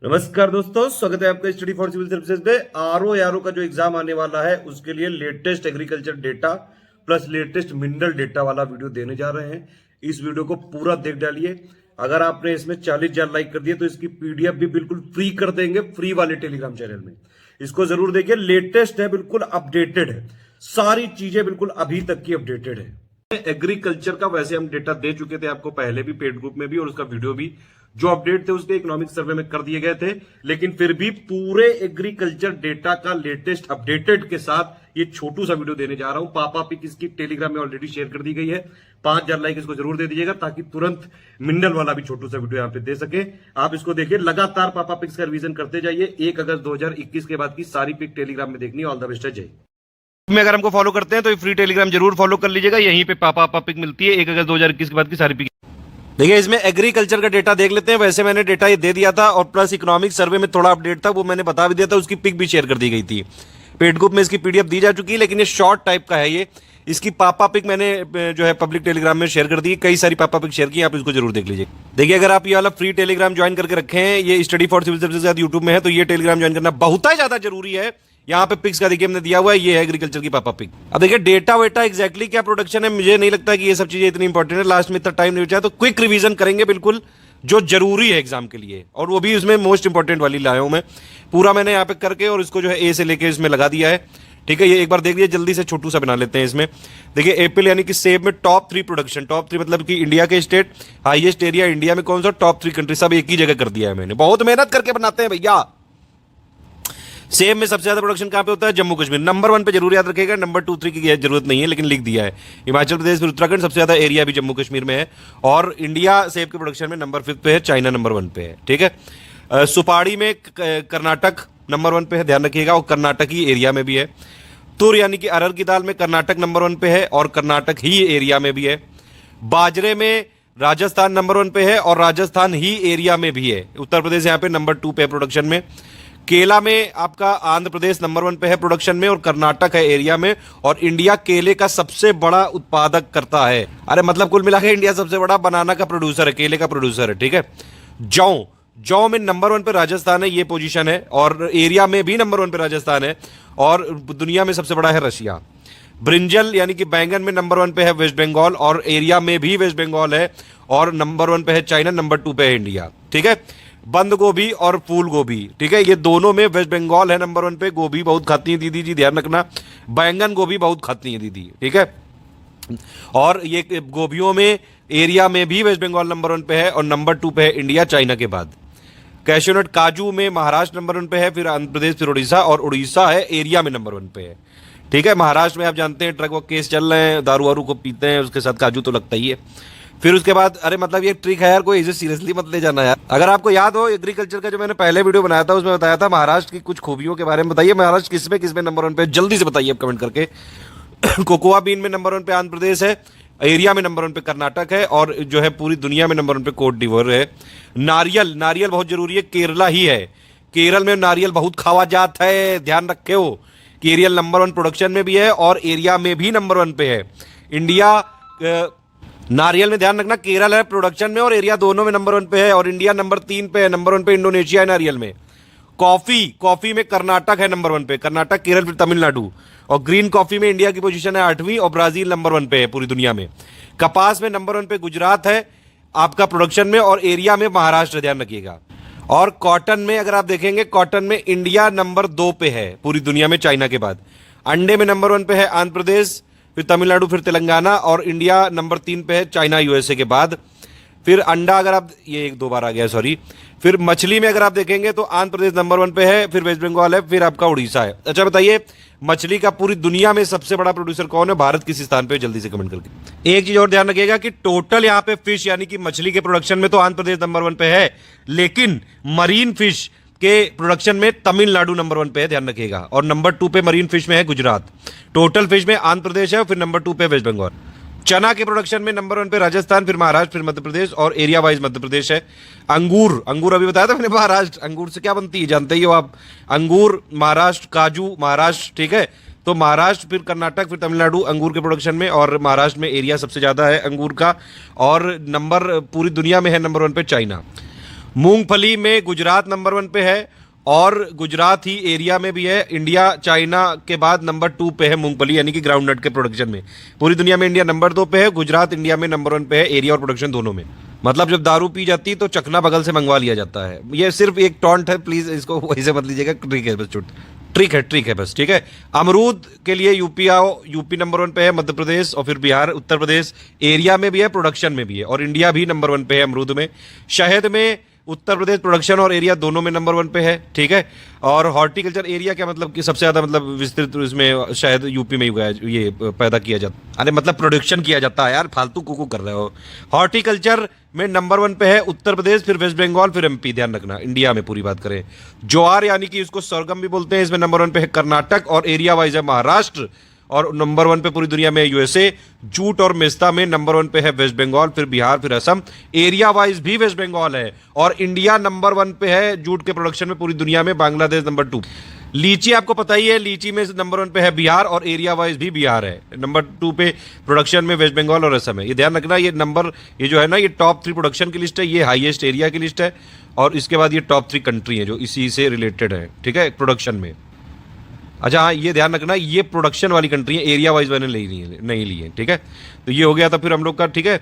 नमस्कार दोस्तों, स्वागत है आपका स्टडी फॉर सिविल सर्विसेज पे। आरओ का जो एग्जाम आने वाला है उसके लिए latest agriculture data plus latest mineral data वाला वीडियो देने जा रहे हैं। इस वीडियो को पूरा देख डालिए। अगर आपने इसमें 40,000 लाइक कर दिए तो इसकी पीडीएफ भी बिल्कुल फ्री कर देंगे, फ्री वाले टेलीग्राम चैनल में। इसको जरूर देखिए, लेटेस्ट है, बिल्कुल अपडेटेड है, सारी चीजें बिल्कुल अभी तक की अपडेटेड है। एग्रीकल्चर का वैसे हम डेटा दे चुके थे आपको पहले भी, पेड ग्रुप में भी, और उसका वीडियो भी जो अपडेट थे उसके इकोनॉमिक सर्वे में कर दिए गए थे। लेकिन फिर भी पूरे एग्रीकल्चर डेटा का लेटेस्ट अपडेटेड के साथ ये छोटू सा वीडियो देने जा रहा हूं। पापा पिक इसकी टेलीग्राम में ऑलरेडी शेयर कर दी गई है। 5,000 लाइक इसको जरूर दे दीजिएगा ताकि तुरंत मिनरल वाला भी छोटू सा वीडियो यहां पे दे सके। आप इसको देखिए, लगातार पापा पिक्स का रिवीजन करते जाइए। 1 अगस्त 2021 के बाद की सारी पिक टेलीग्राम में देखनी। ऑल द बेस्ट है, जय। में अगर हमको फॉलो करते हैं तो फ्री टेलीग्राम जरूर फॉलो कर लीजिएगा। यहीं पे पापा पिक मिलती है 1 अगस्त 2021 के बाद की सारी पिक। देखिए, इसमें एग्रीकल्चर का डेटा देख लेते हैं। वैसे मैंने डेटा ये दे दिया था और प्लस इकोनॉमिक सर्वे में थोड़ा अपडेट था, वो मैंने बता भी दिया था। उसकी पिक भी शेयर कर दी गई थी। पेड ग्रुप में इसकी पीडीएफ दी जा चुकी है, लेकिन ये शॉर्ट टाइप का है। ये इसकी पापा पिक मैंने जो है पब्लिक टेलीग्राम में शेयर कर दी। कई सारी पापा पिक शेयर की, आप इसको जरूर देख लीजिए। देखिए, अगर आप ये वाला फ्री टेलीग्राम ज्वाइन करके रखे हैं, ये study for civil services YouTube में है, तो ये टेलीग्राम ज्वाइन करना बहुत ही ज्यादा जरूरी है। यहाँ पे पिक्स का देखिए हमने दिया हुआ है, ये है एग्रीकल्चर की पापा पिक। अब देखिए डेटा वेटा एग्जैक्टली क्या प्रोडक्शन है, मुझे नहीं लगता कि ये सब चीजें इतनी इंपॉर्टेंट है। लास्ट में इतना टाइम नहीं बचा, तो क्विक रिवीजन करेंगे बिल्कुल जो जरूरी है एग्जाम के लिए, और वो भी उसमें मोस्ट इंपॉर्टेंट वाली लाया हूं मैं। पूरा मैंने यहाँ पे करके और इसको जो है ए से लेके इसमें लगा दिया है। ठीक है, ये एक बार देख लीजिए, जल्दी से छोटू सा बना लेते हैं इसमें। देखिए, एप्पल यानी कि सेब में टॉप 3 प्रोडक्शन, टॉप 3 मतलब कि इंडिया के स्टेट, हाईएस्ट एरिया इंडिया में कौन सा, टॉप 3 कंट्री, सब एक ही जगह कर दिया है मैंने। बहुत मेहनत करके बनाते हैं भैया। सेब में सबसे ज्यादा प्रोडक्शन कहां पे होता है, जम्मू कश्मीर। नंबर 1 पे जरूर याद रखेगा, नंबर 2 3 की जरूरत नहीं है, लेकिन लिख दिया है। हिमाचल प्रदेश फिर उत्तराखंड, सबसे ज्यादा एरिया भी जम्मू कश्मीर में है। और इंडिया सेब के प्रोडक्शन में नंबर 5 पे है, चाइना नंबर 1 पे है। ठीक है, सुपारी में कर्नाटक नंबर 1 पे है, ध्यान रखिएगा, और कर्नाटक ही एरिया में भी है। तुर यानी कि अरहर की दाल में कर्नाटक नंबर 1 पे है और कर्नाटक ही एरिया में भी है। बाजरे में राजस्थान नंबर 1 पे है और राजस्थान ही एरिया में भी है। उत्तर प्रदेश यहाँ पे नंबर 2 पे है प्रोडक्शन में। केला में आपका आंध्र प्रदेश नंबर 1 पे है प्रोडक्शन में और कर्नाटक है एरिया में। और इंडिया केले का सबसे बड़ा उत्पादक करता है। अरे मतलब कुल मिलाकर इंडिया सबसे बड़ा बनाना का प्रोड्यूसर है, केले का प्रोड्यूसर है। ठीक है, जौ में नंबर 1 पे राजस्थान है, ये पोजीशन है, और एरिया में भी नंबर 1 पे राजस्थान है, और दुनिया में सबसे बड़ा है रशिया। ब्रिंजल यानी कि बैंगन में नंबर 1 पे है वेस्ट बंगाल, और एरिया में भी वेस्ट बंगाल है, और नंबर 1 पे है चाइना, नंबर 2 पे है इंडिया। ठीक है, बंद गोभी और फूल गोभी, ठीक है, ये दोनों में वेस्ट बंगाल है नंबर 1 पे। गोभी बहुत खाती है दीदी जी, ध्यान रखना। बैंगन गोभी बहुत खाती है दीदी। ठीक है, और ये गोभियों में एरिया में भी वेस्ट बंगाल नंबर 1 पे है, और नंबर 2 पे है इंडिया, चाइना के बाद। कैशोनट काजू में महाराष्ट्र नंबर 1 पे है, फिर आंध्र प्रदेश, फिर उड़ीसा, और उड़ीसा है एरिया में नंबर 1 पे है। ठीक है, महाराष्ट्र में आप जानते हैं ट्रक वो केस चल रहे हैं, दारू वारू को पीते हैं, उसके साथ काजू तो लगता ही है। फिर उसके बाद, अरे मतलब ये ट्रिक है यार, कोई इसे सीरियसली मत ले जाना यार। अगर आपको याद हो एग्रीकल्चर का जो मैंने पहले वीडियो बनाया था, उसमें बताया था महाराष्ट्र की कुछ खूबियों के बारे में। बताइए महाराष्ट्र किसमें नंबर 1 पे, जल्दी से बताइए आप कमेंट करके। कोकोआ बीन में नंबर 1 पे आंध्र प्रदेश है, एरिया में नंबर 1 पे कर्नाटक है, और जो है पूरी दुनिया में नंबर 1 पे कोट डिवोर है। नारियल बहुत जरूरी है, केरला ही है। केरल में नारियल बहुत खावा जाता है, ध्यान रखे हो। केरल नंबर 1 प्रोडक्शन में भी है और एरिया में भी नंबर 1 पे है। इंडिया नारियल में ध्यान रखना, केरल है प्रोडक्शन में और एरिया दोनों में नंबर 1 पे है, और इंडिया नंबर 3 पे है। नंबर 1 पे इंडोनेशिया है नारियल में। कॉफी में कर्नाटक है नंबर 1 पे, कर्नाटक, केरल, फिर तमिलनाडु। और ग्रीन कॉफी में इंडिया की पोजीशन है 8वीं, और ब्राजील नंबर 1 पे है पूरी दुनिया में। कपास में नंबर 1 पे गुजरात है आपका प्रोडक्शन में, और एरिया में महाराष्ट्र, ध्यान रखिएगा। और कॉटन में अगर आप देखेंगे, कॉटन में इंडिया नंबर 2 पे है पूरी दुनिया में, चाइना के बाद। अंडे में नंबर 1 पे है आंध्र प्रदेश, फिर तमिलनाडु, फिर तेलंगाना, और इंडिया नंबर 3 पे है, चाइना यूएसए के बाद। फिर अंडा अगर आप, ये 1 2 बार आ गया सॉरी। फिर मछली में अगर आप देखेंगे तो आंध्र प्रदेश नंबर 1 पे है, फिर वेस्ट बंगाल है, फिर आपका उड़ीसा है। अच्छा बताइए, मछली का पूरी दुनिया में सबसे बड़ा प्रोड्यूसर कौन है, भारत किस स्थान पे, जल्दी से कमेंट करके। एक चीज और ध्यान रखिएगा कि टोटल यहाँ पे फिश यानी कि मछली के प्रोडक्शन में तो आंध्र प्रदेश नंबर 1 पे है, लेकिन मरीन फिश के प्रोडक्शन में तमिलनाडु नंबर 1 पे है, ध्यान रखिएगा। और नंबर 2 पे मरीन फिश में है गुजरात। टोटल फिश में आंध्र प्रदेश है, और फिर नंबर 2 पे वेस्ट बंगाल। चना के प्रोडक्शन में नंबर 1 पे राजस्थान, फिर महाराष्ट्र, फिर मध्य प्रदेश, और एरिया वाइज मध्य प्रदेश है। अंगूर अभी बताया था मैंने, महाराष्ट्र। अंगूर से क्या बनती है जानते ही हो आप, अंगूर महाराष्ट्र, काजू महाराष्ट्र। ठीक है, तो महाराष्ट्र, फिर कर्नाटक, फिर तमिलनाडु अंगूर के प्रोडक्शन में, और महाराष्ट्र में एरिया सबसे ज्यादा है अंगूर का, और नंबर पूरी दुनिया में है नंबर 1 पे चाइना। मूंगफली में गुजरात नंबर 1 पे है, और गुजरात ही एरिया में भी है। इंडिया चाइना के बाद नंबर 2 पे है मूंगफली यानी कि ग्राउंड नट के प्रोडक्शन में। पूरी दुनिया में इंडिया नंबर 2 पे है, गुजरात इंडिया में नंबर 1 पे है, एरिया और प्रोडक्शन दोनों में। मतलब जब दारू पी जाती है तो चखना बगल से मंगवा लिया जाता है। ये सिर्फ एक टॉन्ट है, प्लीज इसको वही से मत लीजिएगा। ट्रिक है बस, ट्रिक है बस, ठीक है। अमरूद के लिए यूपी आओ, यूपी नंबर 1 पे है, मध्य प्रदेश और फिर बिहार, उत्तर प्रदेश एरिया में भी है, प्रोडक्शन में भी है, और इंडिया भी नंबर 1 पे है अमरूद में। शहद में उत्तर प्रदेश प्रोडक्शन और एरिया दोनों में नंबर 1 पे है, ठीक है। और हॉर्टिकल्चर एरिया क्या मतलब कि सबसे ज्यादा मतलब विस्तृत इसमें शायद यूपी में ही उगाया, ये पैदा किया जाता, अरे मतलब प्रोडक्शन किया जाता है यार, फालतू कुकू कर रहे हो। हॉर्टिकल्चर में नंबर 1 पे है उत्तर प्रदेश, फिर वेस्ट बंगाल, फिर एमपी, ध्यान रखना इंडिया में पूरी बात करें। ज्वार यानी कि इसको सरगम भी बोलते हैं, इसमें नंबर 1 पे है कर्नाटक, और एरिया वाइज है महाराष्ट्र, और नंबर 1 पे पूरी दुनिया में यूएसए। जूट और मेस्ता में नंबर 1 पे है वेस्ट बंगाल, फिर बिहार, फिर असम। एरिया वाइज भी वेस्ट बंगाल है, और इंडिया नंबर 1 पे है जूट के प्रोडक्शन में पूरी दुनिया में, बांग्लादेश नंबर 2। लीची आपको पता ही है, लीची में नंबर 1 पे है बिहार, और एरिया वाइज भी बिहार है। नंबर 2 पे प्रोडक्शन में वेस्ट बंगाल और असम है। ये ध्यान रखना, ये नंबर, ये जो है ना, ये टॉप 3 प्रोडक्शन की लिस्ट है, ये हाईएस्ट एरिया की लिस्ट है, और इसके बाद ये टॉप 3 कंट्री है जो इसी से रिलेटेड है, ठीक है, प्रोडक्शन में। अच्छा हाँ, ये ध्यान रखना, ये प्रोडक्शन वाली कंट्री है, एरिया वाइज मैंने नहीं ली है, ठीक है। तो ये हो गया था फिर हम लोग का, ठीक है।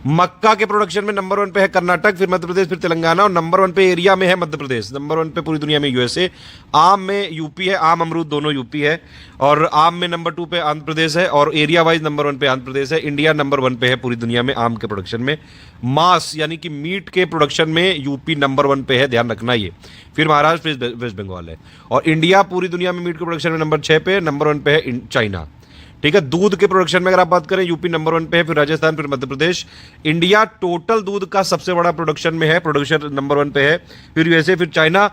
मक्का के प्रोडक्शन में नंबर 1 पे है कर्नाटक, फिर मध्य प्रदेश, फिर तेलंगाना, और नंबर 1 पे एरिया में है मध्य प्रदेश, नंबर 1 पे पूरी दुनिया में यूएसए। आम में यूपी है, आम अमरूद दोनों यूपी है, और आम में नंबर 2 पे आंध्र प्रदेश है, और एरिया वाइज नंबर 1 पे आंध्र प्रदेश है। इंडिया नंबर 1 पे है पूरी दुनिया में आम के प्रोडक्शन में। मांस यानी कि मीट के प्रोडक्शन में यूपी नंबर 1 पे है, ध्यान रखना ये। फिर महाराष्ट्र, फिर वेस्ट बंगाल है, और इंडिया पूरी दुनिया में मीट के प्रोडक्शन में नंबर 6 पे, नंबर 1 पे है चाइना, ठीक है। दूध के प्रोडक्शन में अगर आप बात करें, यूपी नंबर 1 पे है, फिर राजस्थान, फिर मध्य प्रदेश। इंडिया टोटल दूध का सबसे बड़ा प्रोडक्शन में है, प्रोडक्शन नंबर 1 पे है, फिर यूएसए, फिर चाइना,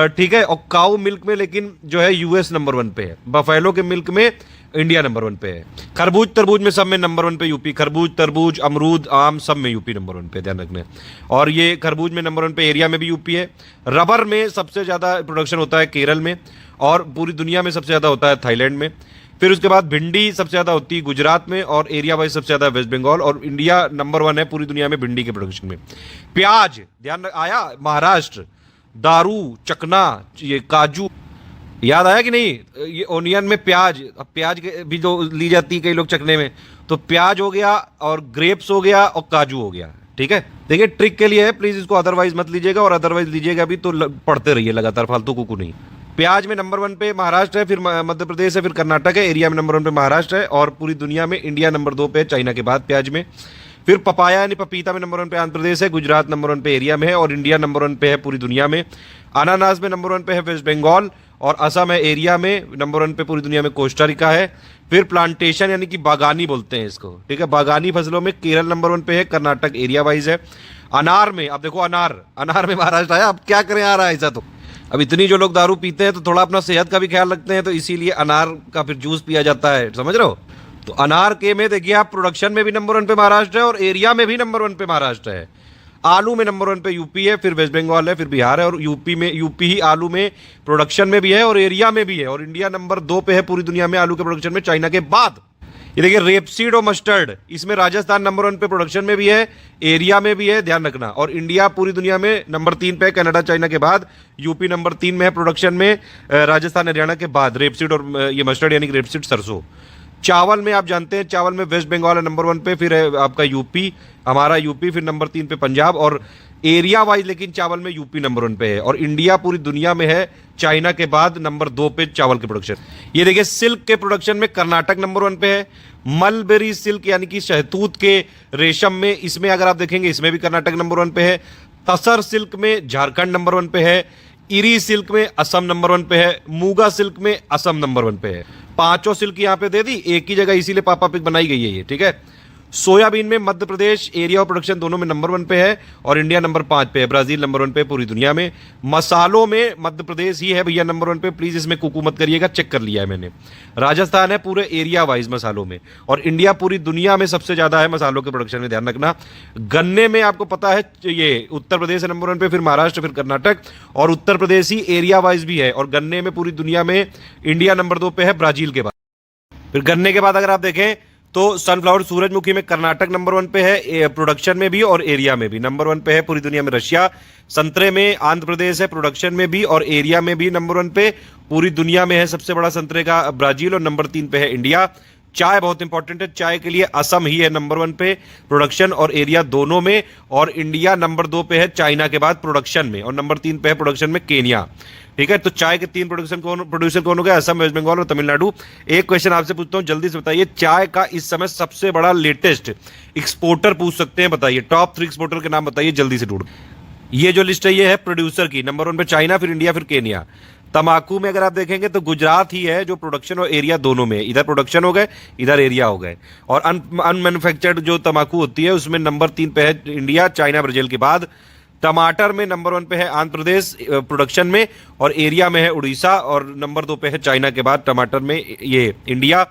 ठीक है। और काऊ मिल्क में लेकिन जो है यूएस नंबर 1 पे है। बफेलो के मिल्क में इंडिया नंबर 1 पे है। खरबूज तरबूज में सब में नंबर 1 पे यूपी, खरबूज तरबूज अमरूद आम सब में यूपी नंबर 1 पे, ध्यान रखना है। और ये खरबूज में नंबर 1 पे, एरिया में भी यूपी है। रबर में सबसे ज़्यादा प्रोडक्शन होता है केरल में, और पूरी दुनिया में सबसे ज़्यादा होता है थाईलैंड में। फिर उसके बाद भिंडी सबसे ज़्यादा होती है गुजरात में, और एरिया वाइज सबसे ज़्यादा वेस्ट बंगाल, और इंडिया नंबर 1 है पूरी दुनिया में भिंडी के प्रोडक्शन में। प्याज ध्यान आया, महाराष्ट्र, दारू, चकना, ये काजू, याद आया कि नहीं, ये ओनियन में प्याज, अब प्याज भी जो ली जाती है कई लोग चखने में, तो प्याज हो गया, और ग्रेप्स हो गया, और काजू हो गया, ठीक है। देखिए ट्रिक के लिए है, प्लीज इसको अदरवाइज मत लीजिएगा, और अदरवाइज लीजिएगा भी तो पढ़ते रहिए लगातार, फालतू कुकू नहीं। प्याज में नंबर 1 पे महाराष्ट्र है, फिर मध्य प्रदेश है, फिर कर्नाटक है। एरिया में नंबर 1 पे महाराष्ट्र है, और पूरी दुनिया में इंडिया नंबर 2 पे, चाइना के बाद प्याज में। फिर पपाया यानी पपीता में नंबर 1 पे आंध्र प्रदेश है, गुजरात नंबर 1 पे एरिया में है, और इंडिया नंबर 1 पे है पूरी दुनिया में। अनानास में नंबर 1 पे है वेस्ट बंगाल, और असम है एरिया में, नंबर 1 पे पूरी दुनिया में कोस्टा रिका है। फिर प्लांटेशन यानी कि बागानी बोलते हैं इसको, ठीक है, बागानी फसलों में केरल नंबर 1 पे है, कर्नाटक एरिया वाइज है। अनार में अब देखो, अनार में महाराष्ट्र आया, अब क्या करें, आ रहा है ऐसा। तो अब इतनी जो लोग दारू पीते हैं तो थोड़ा अपना सेहत का भी ख्याल रखते हैं, तो इसीलिए अनार का फिर जूस पिया जाता है, समझ रहे हो। तो अनार के में देखिए आप, प्रोडक्शन में भी नंबर 1 पे महाराष्ट्र है, और एरिया में भी नंबर 1 पे महाराष्ट्र है। आलू में नंबर 1 पे यूपी है, फिर वेस्ट बंगाल है, फिर बिहार है, और यूपी ही आलू में प्रोडक्शन में भी है, और एरिया में भी है, और इंडिया नंबर 2 पे है पूरी दुनिया में आलू के प्रोडक्शन में, चाइना के बाद। ये देखिए रेपसीड और मस्टर्ड, इसमें राजस्थान नंबर 1 पे प्रोडक्शन में भी है, एरिया में भी है, ध्यान रखना। और इंडिया पूरी दुनिया में नंबर 3 पे है, कनाडा चाइना के बाद। यूपी नंबर 3 में है प्रोडक्शन में, राजस्थान हरियाणा के बाद। रेपसीड और ये मस्टर्ड यानी कि रेपसीड सरसों। चावल में आप जानते हैं, चावल में वेस्ट बंगाल है नंबर 1 पे, फिर है आपका यूपी, हमारा यूपी, फिर नंबर 3 पे पंजाब, और एरिया वाइज लेकिन चावल में यूपी नंबर 1 पे है। और इंडिया पूरी दुनिया में है चाइना के बाद नंबर 2 पे चावल के प्रोडक्शन। ये देखिए सिल्क के प्रोडक्शन में कर्नाटक नंबर 1 पे है। मलबेरी सिल्क यानी कि शहतूत के रेशम में, इसमें अगर आप देखेंगे इसमें भी कर्नाटक नंबर 1 पे है। तसर सिल्क में झारखंड नंबर 1 पे है। इरी सिल्क में असम नंबर 1 पे है। मूगा सिल्क में असम नंबर 1 पे है। पांचों सिल्क यहां पे दे दी एक ही जगह, इसीलिए पापा पिक बनाई गई है ये, ठीक है। सोयाबीन में मध्य प्रदेश एरिया और प्रोडक्शन दोनों में नंबर 1 पे है, और इंडिया नंबर 5 पे है। ब्राजील नंबर 1 पे पूरी दुनिया में। मसालों में मध्य प्रदेश ही है भैया नंबर 1 पे, प्लीज इसमें कुकू मत करिएगा, चेक कर लिया है मैंने। राजस्थान है पूरे एरिया वाइज मसालों में, और इंडिया पूरी दुनिया में सबसे ज्यादा है मसालों के प्रोडक्शन में, ध्यान रखना। गन्ने में आपको पता है ये उत्तर प्रदेश है नंबर 1 पे, फिर महाराष्ट्र, फिर कर्नाटक, और उत्तर प्रदेश ही एरिया वाइज भी है। और गन्ने में पूरी दुनिया में इंडिया नंबर 2 पे है, ब्राजील के बाद। फिर गन्ने के बाद अगर आप देखें तो सनफ्लावर सूरजमुखी में कर्नाटक नंबर 1 पे है, प्रोडक्शन में भी और एरिया में भी। नंबर 1 पे है पूरी दुनिया में रशिया। संतरे में आंध्र प्रदेश है, प्रोडक्शन में भी और एरिया में भी नंबर 1 पे। पूरी दुनिया में है सबसे बड़ा संतरे का ब्राजील, और नंबर 3 पे है इंडिया। चाय बहुत इंपॉर्टेंट है, चाय के लिए असम ही है नंबर 1 पे प्रोडक्शन और एरिया दोनों में, और इंडिया नंबर 2 पे है चाइना के बाद प्रोडक्शन में, और नंबर 3 पे है प्रोडक्शन में केन्या। ठीक है, तो चाय के 3 प्रोड्यूसर कौन हो गए? असम, वेस्ट बंगाल और तमिलनाडु। एक क्वेश्चन आपसे पूछता हूं, जल्दी से बताइए, चाय का इस समय सबसे बड़ा लेटेस्ट एक्सपोर्टर पूछ सकते हैं, बताइए टॉप 3 एक्सपोर्टर के नाम बताइए जल्दी से ढूंढ। ये जो लिस्ट है ये है प्रोड्यूसर की, नंबर 1 पे चाइना, फिर इंडिया, फिर केन्या। तंबाकू में अगर आप देखेंगे तो गुजरात ही है जो प्रोडक्शन और एरिया दोनों में, इधर प्रोडक्शन हो गए इधर एरिया हो गए। और अनमैन्युफैक्चर्ड जो तंबाकू होती है उसमें नंबर 3 पे है इंडिया, चाइना, ब्राजील के बाद। टमाटर में नंबर 1 पे है आंध्र प्रदेश प्रोडक्शन में, और एरिया में है उड़ीसा, और नंबर 2 पे है चाइना के बाद टमाटर में ये इंडिया।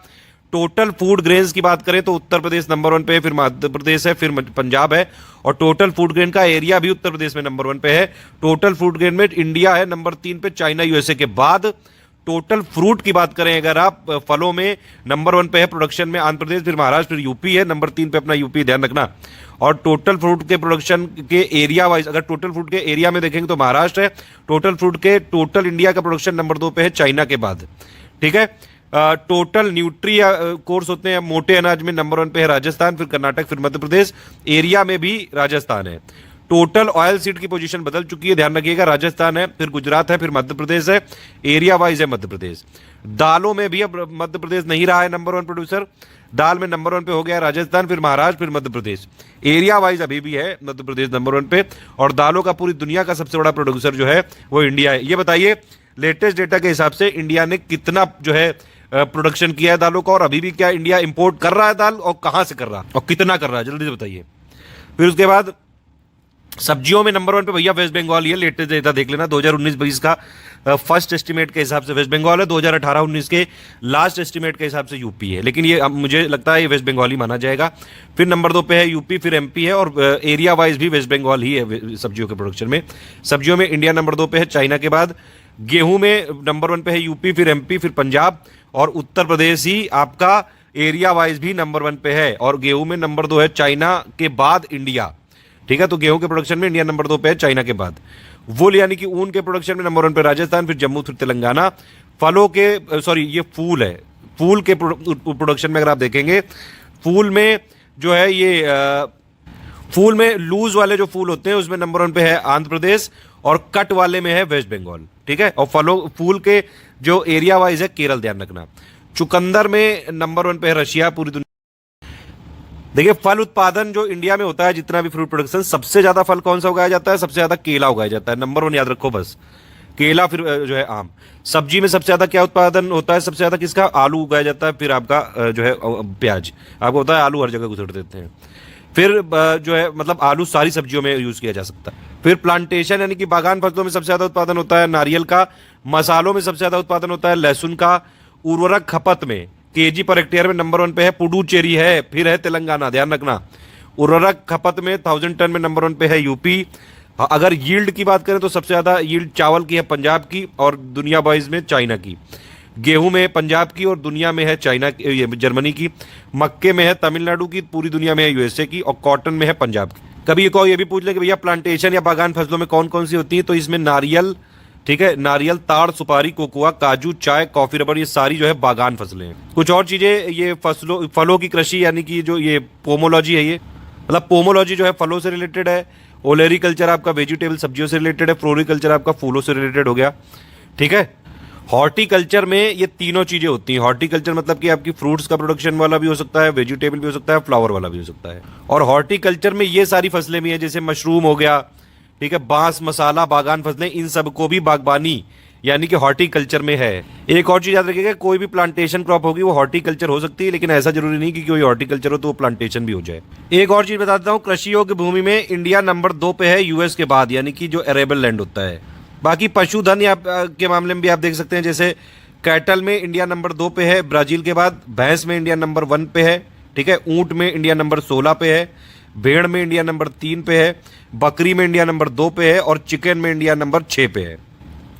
टोटल फूड ग्रेन्स की बात करें तो उत्तर प्रदेश नंबर 1 पे है, फिर मध्य प्रदेश है, फिर पंजाब है, और टोटल फूड ग्रेन का एरिया भी उत्तर प्रदेश में नंबर 1 पे है। टोटल फूड ग्रेन में इंडिया है नंबर 3 पे, चाइना यूएसए के बाद। टोटल फ्रूट की बात करें अगर आप, फलों में नंबर 1 पे है प्रोडक्शन में आंध्र प्रदेश, फिर महाराष्ट्र, फिर यूपी है नंबर 3 पे, अपना यूपी ध्यान रखना। और टोटल फ्रूट के प्रोडक्शन के एरिया वाइज अगर टोटल फ्रूट के एरिया में देखेंगे तो महाराष्ट्र है। टोटल फ्रूट के टोटल इंडिया का प्रोडक्शन नंबर 2 पे है, चाइना के बाद। ठीक है, टोटल न्यूट्री कोर्स होते हैं मोटे अनाज में नंबर 1 पे है राजस्थान, फिर कर्नाटक, फिर मध्य प्रदेश, एरिया में भी राजस्थान है। टोटल ऑयल सीड की पोजीशन बदल चुकी है, ध्यान रखिएगा, राजस्थान है, फिर गुजरात है, फिर मध्य प्रदेश है, एरिया वाइज है मध्य प्रदेश। दालों में भी अब मध्य प्रदेश नहीं रहा है नंबर 1 प्रोड्यूसर, दाल में नंबर 1 पे हो गया राजस्थान, फिर महाराष्ट्र, फिर मध्य प्रदेश। एरिया वाइज अभी भी है मध्य प्रदेश नंबर 1 पे, और दालों का पूरी दुनिया का सबसे बड़ा प्रोड्यूसर जो है वो इंडिया है। ये बताइए लेटेस्ट डेटा के हिसाब से इंडिया ने कितना जो है प्रोडक्शन किया है दालों का, और अभी भी क्या इंडिया इंपोर्ट कर रहा है दाल, और कहां से कर रहा है और कितना कर रहा है, जल्दी से बताइए। फिर उसके बाद सब्जियों में नंबर 1 पे भैया वेस्ट बंगाल, ये लेटेस्ट डेटा देख लेना 2019-20 का फर्स्ट एस्टिमेट के हिसाब से वेस्ट बंगाल है, 2018-19 के लास्ट एस्टिमेट के हिसाब से यूपी है, लेकिन ये मुझे लगता है ये वेस्ट बंगाल ही माना जाएगा। फिर नंबर 2 पे है यूपी, फिर एमपी है, और एरिया वाइज भी वेस्ट बंगाल ही है सब्जियों के प्रोडक्शन में। सब्जियों में इंडिया नंबर 2 पे है चाइना के बाद। गेहूं में नंबर 1 पे है यूपी, फिर एमपी, फिर पंजाब, और उत्तर प्रदेश ही आपका एरिया वाइज भी नंबर 1 पे है, और गेहूं में नंबर 2 है चाइना के बाद इंडिया। ठीक है, तो गेहूं के प्रोडक्शन में इंडिया नंबर 2 पे है चाइना के बाद। वुल यानी कि ऊन के प्रोडक्शन में नंबर 1 पे राजस्थान, फिर जम्मू, फिर तेलंगाना। फलों के ये फूल है, फूल के प्रोडक्शन में अगर आप देखेंगे, फूल में जो है ये फूल में लूज वाले जो फूल होते हैं उसमें नंबर 1 पे है आंध्र प्रदेश, और कट वाले में है वेस्ट बंगाल। ठीक है, और फूल के जो एरिया वाइज है केरल, ध्यान रखना। चुकंदर में नंबर 1 पे है रशिया, पूरी दुनिया। देखिए फल उत्पादन जो इंडिया में होता है, जितना भी फ्रूट प्रोडक्शन, सबसे ज्यादा फल कौन सा उगाया जाता है? सबसे ज्यादा केला उगाया जाता है, नंबर 1 याद रखो बस, केला, फिर जो है आम। सब्जी में सबसे ज्यादा क्या उत्पादन होता है? सबसे ज्यादा किसका? आलू उगाया जाता है, फिर आपका जो है प्याज। आपको होता है आलू हर जगह घुसेड़ देते हैं, फिर जो है मतलब आलू सारी सब्जियों में यूज किया जा सकता है। फिर प्लांटेशन यानी कि बागान फसलों में सबसे ज्यादा उत्पादन होता है नारियल का। मसालों में सबसे ज्यादा उत्पादन होता है लहसुन का। उर्वरक खपत में केजी पर हेक्टेयर में नंबर 1 पे है पुडुचेरी है, फिर है तेलंगाना, ध्यान रखना। उर्वरक खपत में 1000 टन में नंबर 1 पे है यूपी। अगर यील्ड की बात करें तो सबसे ज्यादा यील्ड चावल की है पंजाब की, और दुनिया वाइज में चाइना की। गेहूं में है पंजाब की, और दुनिया में है चाइना की, जर्मनी की। मक्के में है तमिलनाडु की, पूरी दुनिया में है यूएसए की, और कॉटन में है पंजाब की। कभी को ये भी पूछ ले कि भैया प्लांटेशन या बागान फसलों में कौन कौन सी होती है, तो इसमें नारियल, ठीक है, नारियल, ताड़, सुपारी, कोकोआ, काजू, चाय, कॉफी, रबर, ये सारी जो है बागान फसलें हैं। कुछ और चीजें, ये फलों की कृषि यानी कि जो ये पोमोलॉजी है, ये मतलब पोमोलॉजी जो है फलों से रिलेटेड है। ओलेरिकल्चर आपका वेजिटेबल सब्जियों से रिलेटेड है। फ्लोरिकल्चर आपका फूलों से रिलेटेड हो गया। ठीक है, हॉर्टिकल्चर में ये तीनों चीजें होती हैं। हॉर्टिकल्चर मतलब कि आपकी फ्रूट्स का प्रोडक्शन वाला भी हो सकता है, वेजिटेबल भी हो सकता है, फ्लावर वाला भी हो सकता है। और हॉर्टिकल्चर में ये सारी फसलें भी हैं, जैसे मशरूम हो गया, ठीक है, बांस, मसाला, बागान फसलें, इन सबको भी बागबानी यानी कि हॉर्टिकल्चर में है। एक और चीज याद रखिएगा, कोई भी प्लांटेशन क्रॉप होगी वो हॉर्टिकल्चर हो सकती है, लेकिन ऐसा जरूरी नहीं कि कोई हॉर्टिकल्चर हो तो वो प्लांटेशन भी हो जाए। एक और चीज बता देता हूँ, कृषि योग्य भूमि में इंडिया नंबर 2 पे है यूएस के बाद, यानी कि जो अरेबल लैंड होता है। बाकी पशुधन के मामले में भी आप देख सकते हैं, जैसे कैटल में इंडिया नंबर 2 पे है ब्राजील के बाद। भैंस में इंडिया नंबर 1 पे है। ठीक है, ऊंट में इंडिया नंबर 16 पे है। भेड़ में इंडिया नंबर 3 पे है। बकरी में इंडिया नंबर 2 पे है, और चिकन में इंडिया नंबर 6 पे है।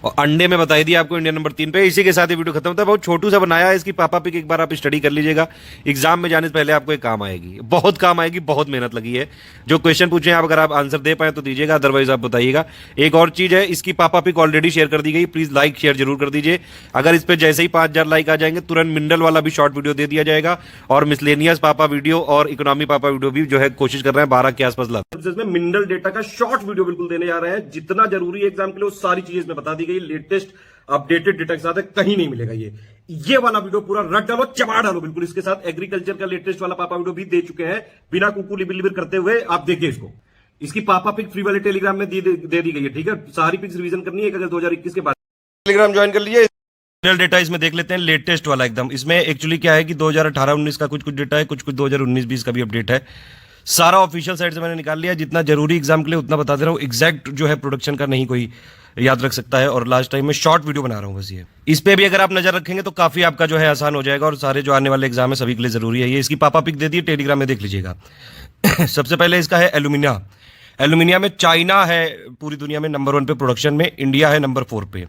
और अंडे में बताई दी आपको इंडिया नंबर 3 पे। इसी के साथ ये वीडियो खत्म होता है। बहुत छोटू सा बनाया है, इसकी पापा पिक एक बार आप स्टडी कर लीजिएगा, एग्जाम में जाने से पहले आपको ये काम आएगी, बहुत काम आएगी, बहुत मेहनत लगी है। जो क्वेश्चन पूछे आप अगर आप आंसर दे पाए तो दीजिएगा, अदरवाइज आप बताइएगा। एक और चीज है, इसकी पापा पिक ऑलरेडी शेयर कर दी गई, प्लीज लाइक शेयर जरूर कर दीजिए। अगर इस पर जैसे ही 5000 लाइक आ जाएंगे तुरंत मिनरल वाला भी शॉर्ट वीडियो दे दिया जाएगा, और मिसलेनियस पापा वीडियो और इकोनॉमी पापा वीडियो भी जो है कोशिश कर रहे हैं 12 के आसपास लाते हैं। इसमें मिनरल डेटा का शॉर्ट वीडियो बिल्कुल देने जा रहे हैं, जितना जरूरी है एग्जाम के लिए वो सारी चीजें इसमें बता दी गई, लेटेस्ट अपडेटेड डेटा के साथ है, कहीं नहीं मिलेगा। ये वाला वीडियो पूरा रट डालो, चबा डालो बिल्कुल। इसके साथ एग्रीकल्चर का लेटेस्ट वाला पापा वीडियो भी दे चुके हैं, बिना कुकू लिबिर करते हुए। आप देखिए इसको, इसकी पापा पिक फ्री वाले टेलीग्राम में दे दी गई है, ठीक है। सारी पिक्स रिवीजन करनी है अगर 2021 के बाद। टेलीग्राम ज्वाइन कर लीजिए। डेटा इसमें देख लेते हैं, लेटेस्ट वाला एकदम। इसमें एक्चुअली क्या है कि 2018-19 का कुछ डेटा है, कुछ 2019-20 का भी अपडेट है। सारा ऑफिशियल साइट से मैंने निकाल लिया, जितना जरूरी एग्जाम के लिए उतना बता दे रहा हूँ। एग्जैक्ट जो है प्रोडक्शन का नहीं कोई याद रख सकता है, और लास्ट टाइम में शॉर्ट वीडियो बना रहा हूँ बस ये। इस पे भी अगर आप नजर रखेंगे तो काफी आपका जो है आसान हो जाएगा, और सारे जो आने वाले एग्जाम है सभी के लिए जरूरी है। ये इसकी पापा पिक दे दी टेलीग्राम में, देख लीजिएगा। सबसे पहले इसका है एल्यूमिनिया। एल्यूमिनिया में चाइना है पूरी दुनिया में नंबर 1 पे प्रोडक्शन में, इंडिया है नंबर 4 पे।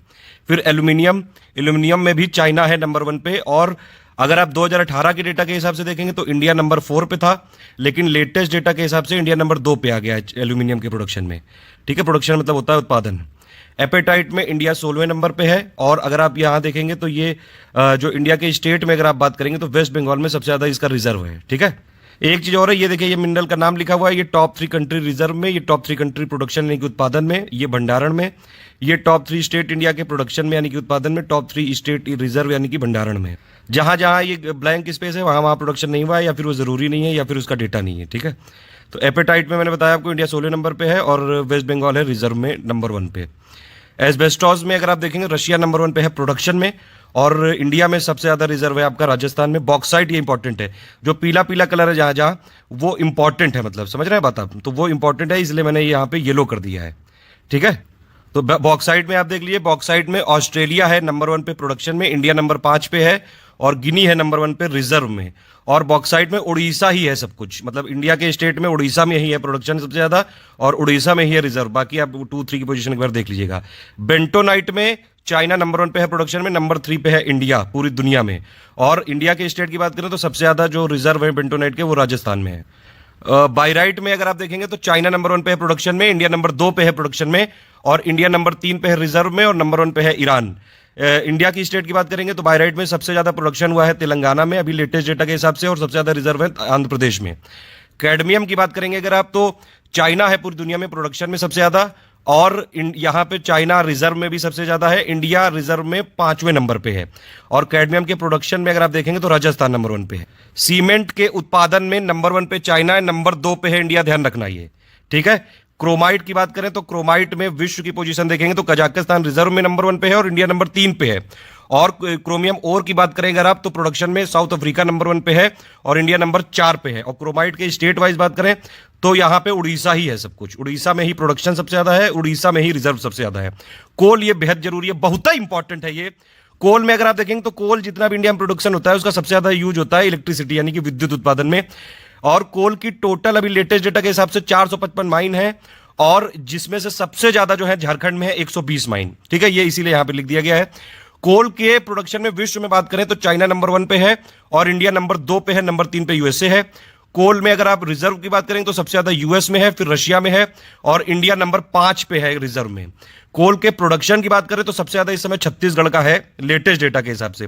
फिर एल्यूमिनियम में भी चाइना है नंबर 1 पे, और अगर आप 2018 के डेटा के हिसाब से देखेंगे तो इंडिया नंबर 4 पे था, लेकिन लेटेस्ट डेटा के हिसाब से इंडिया नंबर 2 पे आ गया है एल्यूमिनियम के प्रोडक्शन में, ठीक है। प्रोडक्शन मतलब होता है उत्पादन। एपेटाइट में इंडिया 16वें नंबर पे है, और अगर आप यहाँ देखेंगे तो ये जो इंडिया के स्टेट में अगर आप बात करेंगे तो वेस्ट बंगाल में सबसे ज्यादा इसका रिजर्व है, ठीक है। एक चीज और है, ये देखिए, ये मिनरल का नाम लिखा हुआ है, ये टॉप 3 कंट्री रिजर्व में, ये टॉप 3 कंट्री प्रोडक्शन यानी कि उत्पादन में, ये भंडारण में, ये टॉप 3 स्टेट इंडिया के प्रोडक्शन में यानी कि उत्पादन में, टॉप 3 स्टेट रिजर्व यानी कि भंडारण में। जहां जहां ये ब्लैंक स्पेस है वहां वहां प्रोडक्शन नहीं हुआ है, या फिर वो जरूरी नहीं है, या फिर उसका डेटा नहीं है, ठीक है। तो एपेटाइट में मैंने बताया आपको इंडिया 16 नंबर पे है, और वेस्ट बंगाल है रिजर्व में नंबर 1 पे। एस्बेस्टॉस में अगर आप देखेंगे रशिया नंबर 1 पे है प्रोडक्शन में, और इंडिया में सबसे ज्यादा रिजर्व है आपका राजस्थान में। बॉक्साइट ये इंपॉर्टेंट है, जो पीला पीला कलर है जहां जहां, वो इंपॉर्टेंट है, मतलब समझ रहे हैं बात आप, तो वो इंपॉर्टेंट है, इसलिए मैंने यहाँ पे येलो कर दिया है, ठीक है। तो बॉक्साइट में आप देख लीजिए, बॉक्साइट में ऑस्ट्रेलिया है नंबर 1 पे प्रोडक्शन में, इंडिया नंबर 5 पे है, और गिनी है नंबर 1 पे रिजर्व में। और बॉक्साइट में उड़ीसा ही है सब कुछ, मतलब इंडिया के स्टेट में उड़ीसा में ही है प्रोडक्शन सबसे ज्यादा, और उड़ीसा में ही है रिजर्व। बाकी आप 2-3 की पोजीशन एक बार देख लीजिएगा। बेंटोनाइट में चाइना नंबर 1 पे है प्रोडक्शन में, नंबर 3 पे है इंडिया पूरी दुनिया में। और इंडिया के स्टेट की बात करें तो सबसे ज्यादा जो रिजर्व है बेंटोनाइट के वो राजस्थान में है। बाइराइट में अगर आप देखेंगे तो चाइना नंबर 1 पे है प्रोडक्शन में, इंडिया नंबर 2 पे है प्रोडक्शन में, और इंडिया नंबर 3 पे है रिजर्व में, और नंबर 1 पे है ईरान। इंडिया की स्टेट की बात करेंगे तो बाइराइट में सबसे ज्यादा प्रोडक्शन हुआ है तेलंगाना में अभी लेटेस्ट डेटा के हिसाब से, और सबसे ज्यादा रिजर्व है आंध्र प्रदेश में। कैडमियम की बात करेंगे अगर आप, तो चाइना है पूरी दुनिया में प्रोडक्शन में सबसे ज्यादा, और यहां पे चाइना रिजर्व में भी सबसे ज्यादा है, इंडिया रिजर्व में 5वें नंबर पे है। और कैडमियम के प्रोडक्शन में अगर आप देखेंगे तो राजस्थान नंबर 1 पे है। सीमेंट के उत्पादन में नंबर 1 पे चाइना है, नंबर 2 पे है इंडिया, ध्यान रखना ये, ठीक है। क्रोमाइट की बात करें तो क्रोमाइट में विश्व की पोजीशन देखेंगे तो कजाकिस्तान रिजर्व में नंबर 1 पे है, और इंडिया नंबर 3 पे है। और क्रोमियम ओर की बात करें अगर आप, तो प्रोडक्शन में साउथ अफ्रीका नंबर 1 पे है, और इंडिया नंबर 4 पे है। और क्रोमाइट के स्टेट वाइज बात करें तो यहां पे उड़ीसा ही है सब कुछ, उड़ीसा में ही प्रोडक्शन सबसे ज्यादा है, उड़ीसा में ही रिजर्व सबसे ज्यादा है। कोल ये बेहद जरूरी है, बहुत ही इंपॉर्टेंट है ये। कोल में अगर आप देखेंगे तो कोल जितना भी इंडिया में प्रोडक्शन होता है उसका सबसे ज्यादा यूज होता है इलेक्ट्रिसिटी यानी कि विद्युत उत्पादन में। और कोल की टोटल अभी लेटेस्ट डेटा के हिसाब से 455 माइन है, और जिसमें से सबसे ज्यादा जो है झारखंड में है 120 माइन, ठीक है। ये इसीलिए यहां पे लिख दिया गया है। कोल के प्रोडक्शन में विश्व में बात करें तो चाइना नंबर 1 पे है, और इंडिया नंबर 2 पे है, नंबर 3 पे यूएसए है। कोल में अगर आप रिजर्व की बात करें तो सबसे ज्यादा यूएस में है, फिर रशिया में है, और इंडिया नंबर 5 पे है रिजर्व में। कोल के प्रोडक्शन की बात करें तो सबसे ज्यादा इस समय छत्तीसगढ़ का है लेटेस्ट डेटा के हिसाब से।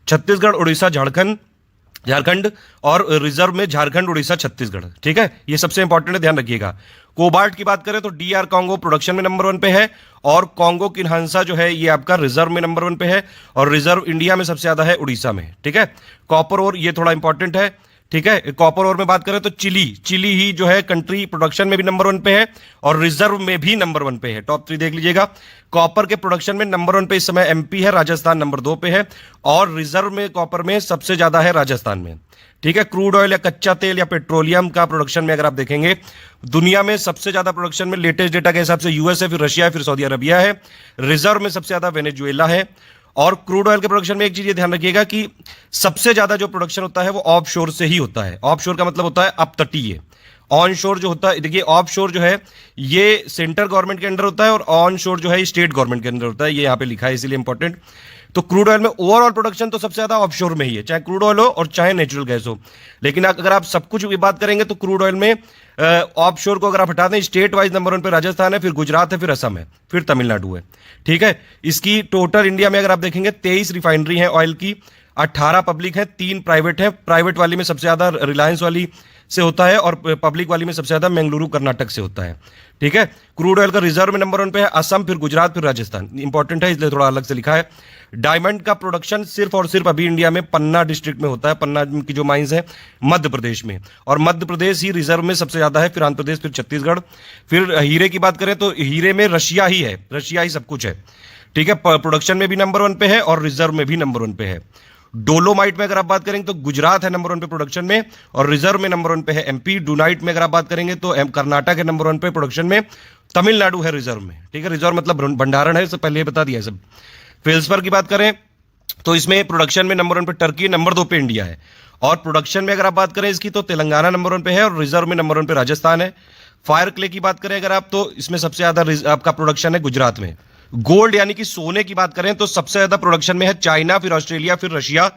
छत्तीसगढ़, उड़ीसा, झारखंड, और रिजर्व में झारखंड, उड़ीसा, छत्तीसगढ़, ठीक है। ये सबसे इंपॉर्टेंट है, ध्यान रखिएगा। कोबाल्ट की बात करें तो डीआर कांगो प्रोडक्शन में नंबर 1 पे है, और कांगो किन्हांसा जो है ये आपका रिजर्व में नंबर 1 पे है, और रिजर्व इंडिया में सबसे ज्यादा है उड़ीसा में, ठीक है। कॉपर और ये थोड़ा इंपॉर्टेंट है, ठीक है। कॉपर और में बात करें तो चिली ही जो है कंट्री प्रोडक्शन में भी नंबर 1 पे है, और रिजर्व में भी नंबर 1 पे है। टॉप 3 देख लीजिएगा। कॉपर के प्रोडक्शन में नंबर 1 पे इस समय एमपी है, राजस्थान नंबर 2 पे है, और रिजर्व में कॉपर में सबसे ज्यादा है राजस्थान में, ठीक है। क्रूड ऑयल या कच्चा तेल या पेट्रोलियम का प्रोडक्शन में अगर आप देखेंगे दुनिया में सबसे ज्यादा प्रोडक्शन में लेटेस्ट डेटा के हिसाब से यूएस है, फिर रशिया है, फिर सऊदी अरबिया है। रिजर्व में सबसे ज्यादा वेनेजुएला है। और क्रूड ऑयल के प्रोडक्शन में एक चीज ये ध्यान रखिएगा कि सबसे ज्यादा जो प्रोडक्शन होता है वो ऑफ शोर से ही होता है। ऑफ शोर का मतलब होता है अपतटीय, ऑन शोर जो होता है, देखिए ऑफ शोर जो है ये सेंट्रल गवर्नमेंट के अंडर होता है और ऑन शोर जो है स्टेट गवर्नमेंट के अंडर होता है, ये यहाँ पे लिखा है इसीलिए इंपॉर्टेंट। तो क्रूड ऑयल में ओवरऑल प्रोडक्शन तो सबसे ज्यादा ऑफशोर में ही है, चाहे क्रूड ऑयल हो और चाहे नेचुरल गैस हो। लेकिन अगर आप सब कुछ की बात करेंगे तो क्रूड ऑयल में ऑफशोर को अगर आप हटा दें, स्टेट वाइज नंबर 1 पे राजस्थान है, फिर गुजरात है, फिर असम है, फिर तमिलनाडु है। ठीक है, इसकी टोटल इंडिया में अगर आप देखेंगे 23 रिफाइनरी है ऑयल की, 18 पब्लिक है, 3 प्राइवेट है। प्राइवेट वाली में सबसे ज्यादा रिलायंस वाली से होता है और पब्लिक वाली में सबसे ज्यादा बेंगलुरु कर्नाटक से होता है। ठीक है, क्रूड ऑयल का रिजर्व में नंबर 1 पे है असम, फिर गुजरात, फिर राजस्थान। इंपॉर्टेंट है इसलिए थोड़ा अलग से लिखा है। डायमंड का प्रोडक्शन सिर्फ और सिर्फ अभी इंडिया में पन्ना डिस्ट्रिक्ट में होता है, पन्ना की जो माइंस है मध्य प्रदेश में, और मध्य प्रदेश ही रिजर्व में सबसे ज्यादा है, फिर आंध्र प्रदेश, फिर छत्तीसगढ़। फिर हीरे की बात करें तो हीरे में रशिया ही है, रशिया ही सब कुछ है। ठीक है, प्रोडक्शन में भी नंबर 1 पे है और रिजर्व में भी नंबर 1 पे है। डोलोमाइट में अगर आप बात करेंगे तो गुजरात है नंबर 1 पे प्रोडक्शन में, और रिजर्व में नंबर 1 पे है एमपी। डुनाइट में अगर आप बात करेंगे तो कर्नाटक है नंबर 1 पे प्रोडक्शन में, तमिलनाडु है रिजर्व में। ठीक है, रिजर्व मतलब भंडारण है, सब पहले बता दिया है सब। फेल्सपर की बात करें तो इसमें प्रोडक्शन में नंबर 1 पे टर्की, नंबर 2 पे इंडिया है। और प्रोडक्शन में अगर आप बात करें इसकी तो तेलंगाना नंबर 1 पे है और रिजर्व में नंबर 1 पे राजस्थान है। फायर क्ले की बात करें अगर आप तो इसमें सबसे ज्यादा आपका प्रोडक्शन है गुजरात में। गोल्ड यानी कि सोने की बात करें तो सबसे ज्यादा प्रोडक्शन में है चाइना, फिर ऑस्ट्रेलिया, फिर रशिया।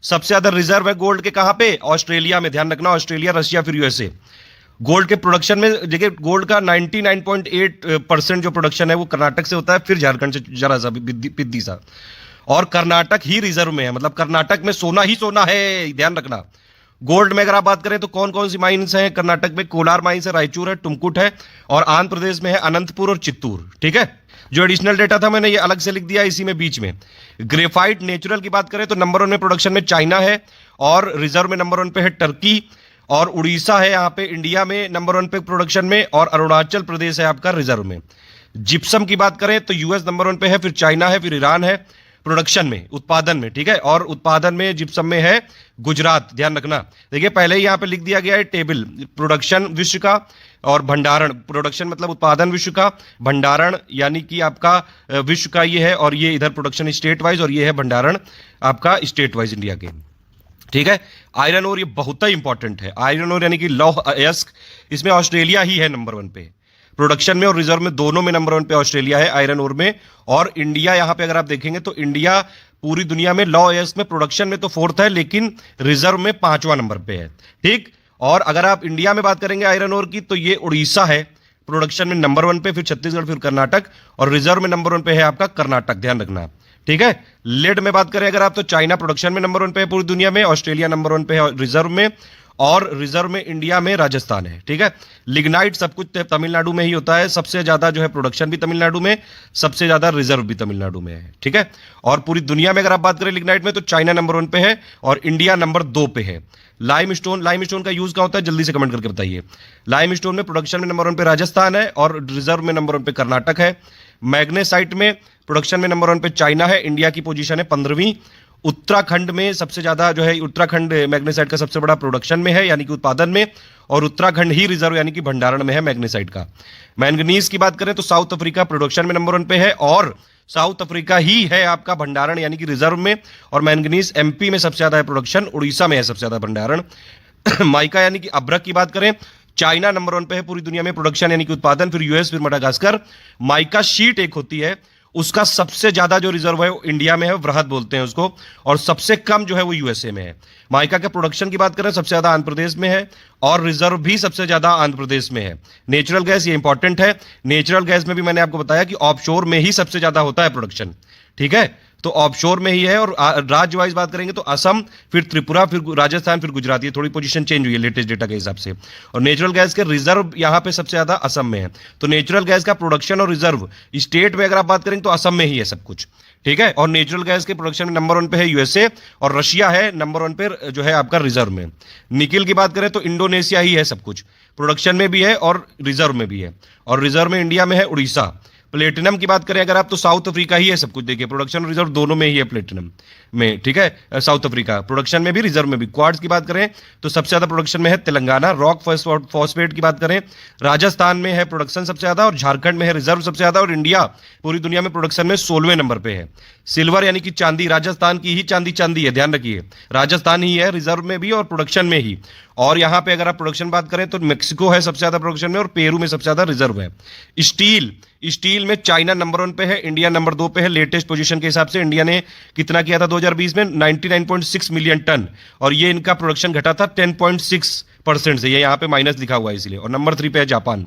सबसे ज्यादा रिजर्व है गोल्ड के कहां पे? ऑस्ट्रेलिया में, ध्यान रखना, ऑस्ट्रेलिया, रशिया, फिर यूएसए। गोल्ड के प्रोडक्शन में देखिए गोल्ड का 99.8% जो प्रोडक्शन है वो कर्नाटक से होता है, फिर झारखंड से जरा सा पिद्दी सा, और कर्नाटक ही रिजर्व में है, मतलब कर्नाटक में सोना ही सोना है, ध्यान रखना। गोल्ड में अगर आप बात करें तो कौन कौन सी माइंस हैं कर्नाटक में? कोलार माइंस है, रायचूर है, टुमकुट है, और आंध्र प्रदेश में है अनंतपुर और चित्तूर। ठीक है, जो एडिशनल डेटा था मैंने ये अलग से लिख दिया इसी में बीच में। ग्रेफाइट नेचुरल की बात करें तो नंबर 1 में प्रोडक्शन में चाइना है, और रिजर्व में नंबर 1 पे है टर्की, और उड़ीसा है यहाँ पे इंडिया में नंबर 1 पे प्रोडक्शन में, और अरुणाचल प्रदेश है आपका रिजर्व में। जिप्सम की बात करें तो यूएस नंबर 1 पे है, फिर चाइना है, फिर ईरान है प्रोडक्शन में, उत्पादन में। ठीक है, और उत्पादन में जिप्सम में है गुजरात, ध्यान रखना। देखिए पहले ही यहां पे लिख दिया गया है टेबल, प्रोडक्शन विश्व का और भंडारण, प्रोडक्शन मतलब उत्पादन विश्व का, भंडारण यानी कि आपका विश्व का ये है, और ये इधर प्रोडक्शन स्टेट वाइज, और ये है भंडारण आपका स्टेट वाइज इंडिया के। ठीक है, आयरन ओर ये बहुत ही इंपॉर्टेंट है। आयरन ओर यानी कि लौह अयस्क, इसमें ऑस्ट्रेलिया ही है नंबर 1 पे प्रोडक्शन में, और रिजर्व में दोनों में नंबर 1 पे ऑस्ट्रेलिया है आयरन ओर में। और इंडिया यहां पे अगर आप देखेंगे तो इंडिया पूरी दुनिया में लॉ एयर्स में प्रोडक्शन में तो 4th है, लेकिन रिजर्व में 5वां नंबर पे है। ठीक, और अगर आप इंडिया में बात करेंगे आयरन ओर की तो ये उड़ीसा है प्रोडक्शन में नंबर 1 पे, फिर छत्तीसगढ़, फिर कर्नाटक, और रिजर्व में नंबर 1 पे है आपका कर्नाटक, ध्यान रखना। ठीक है, लेड में बात करें अगर आप तो चाइना प्रोडक्शन में नंबर 1 पे है पूरी दुनिया में, ऑस्ट्रेलिया नंबर 1 पे है रिजर्व में, और रिजर्व में इंडिया में राजस्थान है। ठीक है, लिग्नाइट सब कुछ तमिलनाडु में ही होता है, सबसे ज्यादा जो है प्रोडक्शन भी तमिलनाडु में, सबसे ज्यादा रिजर्व भी तमिलनाडु में है। ठीक है, और पूरी दुनिया में अगर आप बात करें लिग्नाइट में तो चाइना नंबर 1 पे है और इंडिया नंबर 2 पे है। लाइमस्टोन, लाइमस्टोन का यूज क्या होता है जल्दी से कमेंट करके बताइए। लाइमस्टोन में प्रोडक्शन में नंबर 1 पे राजस्थान है और रिजर्व में नंबर 1 पे कर्नाटक है। मैग्नेसाइट में प्रोडक्शन में नंबर 1 पे चाइना है, इंडिया की पोजीशन है 15वीं। उत्तराखंड में सबसे ज्यादा जो है, उत्तराखंड मैग्नेसाइट का सबसे बड़ा प्रोडक्शन में है यानी कि उत्पादन में, और उत्तराखंड ही रिजर्व यानी कि भंडारण में है मैग्नेसाइट का। मैंगनीज की बात करें तो साउथ अफ्रीका प्रोडक्शन में नंबर 1 पे है, और साउथ अफ्रीका ही है आपका भंडारण यानी कि रिजर्व में, और मैंगनीज एमपी में सबसे ज्यादा है प्रोडक्शन, उड़ीसा में है सबसे ज्यादा भंडारण। माइका यानी कि अब्रक की बात करें, चाइना नंबर 1 पे है पूरी दुनिया में प्रोडक्शन यानी कि उत्पादन, फिर यूएस, फिर मडागास्कर। माइका शीट एक होती है, उसका सबसे ज्यादा जो रिजर्व है वो इंडिया में है, वृहद बोलते हैं उसको, और सबसे कम जो है वो यूएसए में है। माइका के प्रोडक्शन की बात करें सबसे ज्यादा आंध्र प्रदेश में है, और रिजर्व भी सबसे ज्यादा आंध्र प्रदेश में है। नेचुरल गैस ये इंपॉर्टेंट है, नेचुरल गैस में भी मैंने आपको बताया कि ऑफशोर में ही सबसे ज्यादा होता है प्रोडक्शन। ठीक है, तो ऑफशोर में ही है। और राज्य वाइज बात करेंगे तो असम, फिर त्रिपुरा, फिर राजस्थान, फिर गुजरात, ये थोड़ी पोजीशन चेंज हुई है लेटेस्ट डेटा के हिसाब से। और नेचुरल गैस के रिजर्व यहाँ पे सबसे ज्यादा असम में है। तो नेचुरल गैस का प्रोडक्शन और रिजर्व स्टेट में अगर आप बात करेंगे तो असम में ही है सब कुछ। ठीक है, और नेचुरल गैस के प्रोडक्शन में नंबर 1 पे है यूएसए, और रशिया है नंबर 1 पे जो है आपका रिजर्व में। निकिल की बात करें तो इंडोनेशिया ही है सब कुछ, प्रोडक्शन में भी है और रिजर्व में भी है, और रिजर्व में इंडिया में है उड़ीसा। प्लेटिनम की बात करें अगर आप तो साउथ अफ्रीका ही है सब कुछ, देखिए प्रोडक्शन और रिजर्व दोनों में ही है प्लेटिनम में। ठीक है, साउथ अफ्रीका प्रोडक्शन में भी रिजर्व में भी। क्वार्ट्ज की बात करें तो सबसे ज्यादा प्रोडक्शन में है तेलंगाना। रॉक फॉस्फेट की बात करें राजस्थान में है प्रोडक्शन सबसे ज्यादा, और झारखंड में है रिजर्व सबसे ज्यादा, और इंडिया पूरी दुनिया में प्रोडक्शन में 16वें नंबर पे है। सिल्वर यानी कि चांदी, राजस्थान की ही चांदी है, ध्यान रखिए, राजस्थान ही है रिजर्व में भी और प्रोडक्शन में ही। और यहां पे अगर आप प्रोडक्शन बात करें तो मेक्सिको है सबसे ज्यादा प्रोडक्शन में और पेरू में सबसे ज्यादा रिजर्व है। स्टील में चाइना नंबर 1 पे है, इंडिया नंबर 2 पे है। लेटेस्ट पोजीशन के हिसाब से इंडिया ने कितना किया था 2020 में 99.6 मिलियन टन, और ये इनका प्रोडक्शन घटा था 10.6% से, ये यहां पे माइनस लिखा हुआ है इसलिए। और नंबर 3 पे है जापान।